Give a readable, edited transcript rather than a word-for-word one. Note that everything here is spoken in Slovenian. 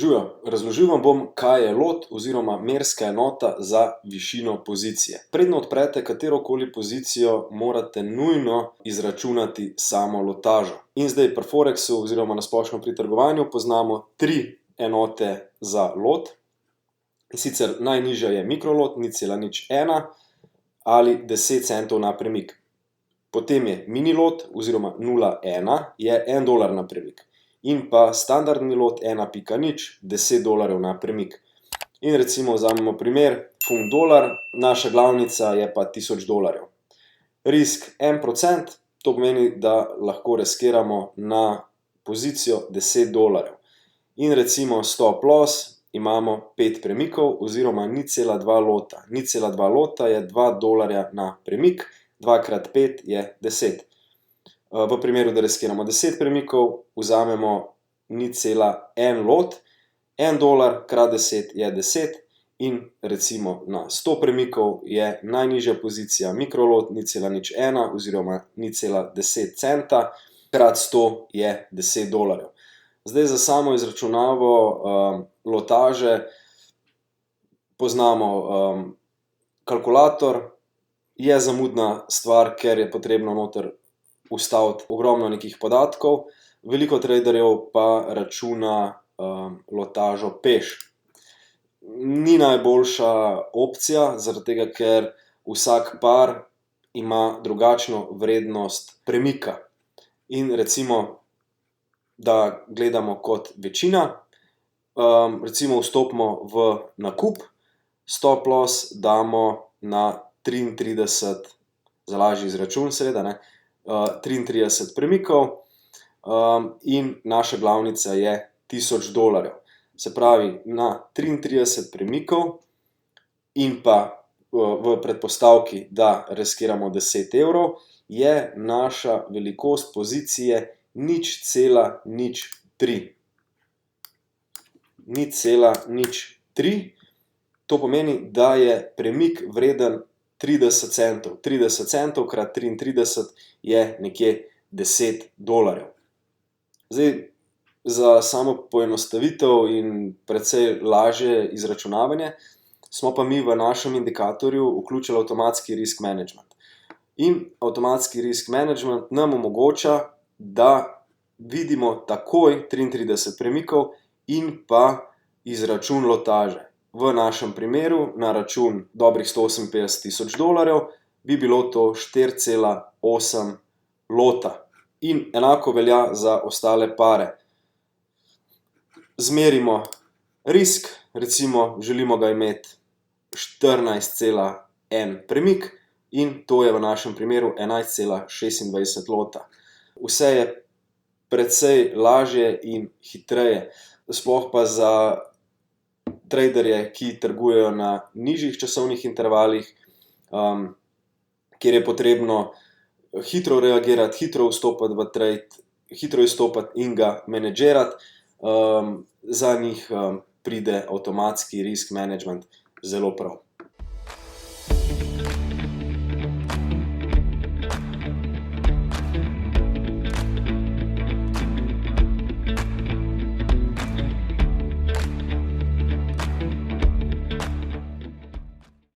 Živijo, razložil vam bom, kaj je lot oziroma merska enota za višino pozicije. Predno odprete katerokoli pozicijo, morate nujno izračunati samo lotažo. In zdaj pri Forexu oziroma na splošno pri trgovanju poznamo 3 enote za lot. In sicer najnižja je mikrolot 0,01 ali 10 centov na premik. Potem je mini lot oziroma 0,1 je $1 na premik. In pa standardni lot 1,0 $10 na premik. In recimo vzamemo primer, funt dolar, naša glavnica je pa $1000. Risk 1%, to pomeni, da lahko riskiramo na pozicijo $10. In recimo stop loss imamo 5 premikov oziroma 0,2 lota. 0,2 lota je $2 na premik, 2 krat 5 je 10. V primeru, da riskiramo 10 premikov, vzamemo 0,1 lot, $1 krat 10 je 10 in recimo na 100 premikov je najnižja pozicija mikrolot 0,01 oziroma 0,10 centa krat 100 je $10. Zdaj za samo izračunavo lotaže poznamo kalkulator, je zamudna stvar, ker je potrebno noter vstaviti ogromno nekih podatkov, veliko traderjev pa računa lotažo peš. Ni najboljša opcija, zaradi tega, ker vsak par ima drugačno vrednost premika. In recimo, da gledamo kot večina, recimo vstopimo v nakup, stop loss damo na 33, za lažji izračun seveda, 33 premikov in naša glavnica je $1000. Se pravi, na 33 premikov in pa v predpostavki, da riskiramo €10, je naša velikost pozicije 0,03. 0,03, to pomeni, da je premik vreden 30 centov. 30 centov krat 33 je nekje $10. Zdaj, za samo poenostavitev in precej lažje izračunavanje smo pa mi v našem indikatorju vključili avtomatski risk management. In avtomatski risk management nam omogoča, da vidimo takoj 33 premikov in pa izračun lotaže. V našem primeru na račun dobrih $158,000 bi bilo to 4,8 lota. In enako velja za ostale pare. Zmerimo risk, recimo želimo ga imeti 14,1 premik in to je v našem primeru 11,26 lota. Vse je precej lažje in hitreje, sploh pa za traderje, ki trgujejo na nižjih časovnih intervalih, kjer je potrebno hitro reagirati, hitro vstopati v trade, hitro izstopati in ga menedžirati, za njih pride avtomatski risk management zelo prav.